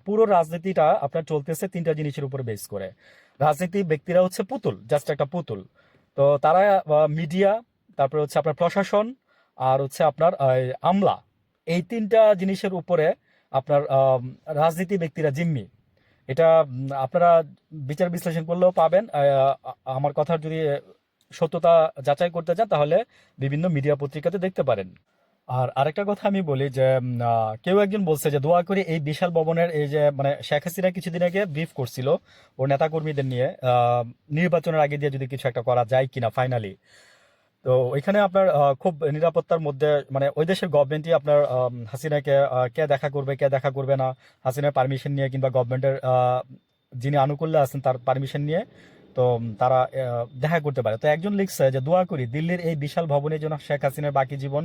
পুরো রাজনীতিটা আপনার চলতেছে তিনটা জিনিসের উপরে বেস করে। রাজনীতি ব্যক্তিরা হচ্ছে পুতুল, জাস্ট একটা পুতুল। তো তারা মিডিয়া, তারপরে হচ্ছে আপনার প্রশাসন, আর হচ্ছে আপনার আমলা, এই তিনটা জিনিসের উপরে আপনার রাজনীতি ব্যক্তিরা জিম্মি। এটা আপনারা বিচার বিশ্লেষণ করলেও পাবেন। আমার কথার যদি সত্যতা যাচাই করতে চান তাহলে বিভিন্ন মিডিয়া পত্রিকাতে দেখতে পারেন। আর আরেকটা কথা আমি বলি যে কেউ একজন বলছে যে দোয়া করে এই বিশাল ভবনের এই যে মানে শেখ হাসিনা কিছুদিন আগে ব্রিফ করছিল ওর নেতাকর্মীদের নিয়ে, নির্বাচনের আগে দিয়ে যদি কিছু একটা করা যায় কিনা ফাইনালি। তো ওইখানে আপনার খুব নিরাপত্তার মধ্যে মানে ওই দেশের গভর্নমেন্টই আপনার হাসিনাকে কে দেখা করবে কে দেখা করবে না, হাসিনার পারমিশন নিয়ে কিংবা গভর্নমেন্টের যিনি আনুকূল্যে আছেন তার পারমিশন নিয়ে তো তারা দেখা করতে পারে। তো একজন লিখছে যে দোয়া করি দিল্লির এই বিশাল ভবনে যেন শেখ হাসিনার বাকি জীবন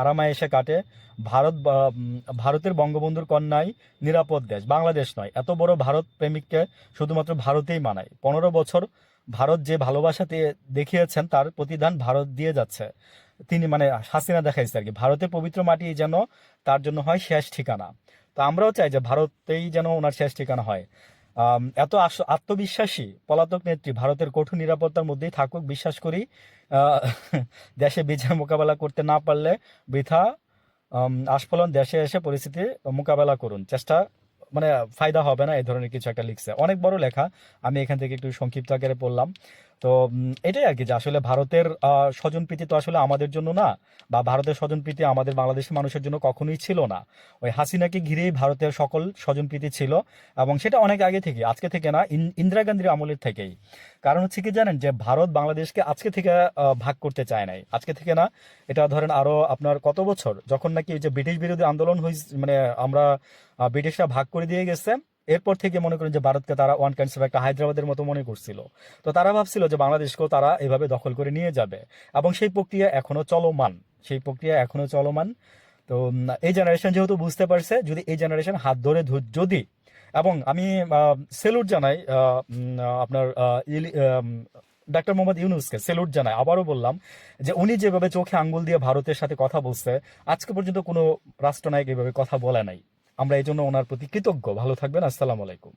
আরামায় এসে কাটে। ভারতের বঙ্গবন্ধুর কন্যায় নিরাপদ দেশ বাংলাদেশ নয়, এত বড় ভারত প্রেমিককে শুধুমাত্র ভারতেই মানায়। 15 বছর ভারত যে ভালোবাসা দেখিয়েছেন তার প্রতিদান ভারত দিয়ে যাচ্ছে। তিনি মানে হাসিনা দেখাইছে আর কি, ভারতের পবিত্র মাটি যেন তার জন্য হয় শেষ ঠিকানা। তো আমরাও চাই যে ভারতেই যেন ওনার শেষ ঠিকানা হয়। এত আত্মবিশ্বাসী পলাতক নেত্রী ভারতের কঠোর নিরাপত্তার মধ্যেই থাকুক বিশ্বাস করি। আহ, দেশে বিজয় মোকাবেলা করতে না পারলে বৃথা আস্ফলন দেশে এসে পরিস্থিতি মোকাবেলা করুন চেষ্টা, মানে ফায়দা হবে না, এই ধরনের কিছু একটা লিখছে। অনেক বড় লেখা, আমি এখান থেকে একটু সংক্ষিপ্ত আকারে পড়লাম। তো এটাই আর কি যে আসলে ভারতের স্বজনপ্রীতি তো আসলে আমাদের জন্য না, বা ভারতের স্বজনপ্রীতি আমাদের বাংলাদেশের মানুষের জন্য কখনোই ছিল না। ওই হাসিনাকে ঘিরেই ভারতের সকল স্বজনপ্রীতি ছিল, এবং সেটা অনেক আগে থেকে, আজকে থেকে না, ইন্দিরা গান্ধীর আমলের থেকেই। কারণ হচ্ছে কি জানেন, যে ভারত বাংলাদেশকে আজকে থেকে ভাগ করতে চায় নাই, আজকে থেকে না, এটা ধরেন আরো আপনার কত বছর যখন নাকি ওই যে ব্রিটিশ বিরোধী আন্দোলন হয়েছে, মানে আমরা ব্রিটিশরা ভাগ করে দিয়ে গেছে, এরপর থেকে মনে করেন যে ভারতকে তারা ওয়ান কাইন্ডস অফ একটা হায়দ্রাবাদের মতো মনে করছিল। তো তারা ভাবছিল যে বাংলাদেশকেও তারা এভাবে দখল করে নিয়ে যাবে, এবং সেই প্রক্রিয়া এখনো চলমান, সেই প্রক্রিয়া এখনো চলমান। তো এই জেনারেশন যেহেতু বুঝতে পারছে, যদি এই জেনারেশন হাত ধরে যদি, এবং আমি সেলুট জানাই আপনার ডাক্তার মোহাম্মদ ইউনুসকে সেলুট জানাই, আবারও বললাম যে উনি যেভাবে চোখে আঙ্গুল দিয়ে ভারতের সাথে কথা বলছে, আজকে পর্যন্ত কোনো রাষ্ট্রনায়ক এভাবে কথা বলে নাই। আমরা এই জন্য ওনার প্রতি কৃতজ্ঞ। ভালো থাকবেন, আসসালামু আলাইকুম।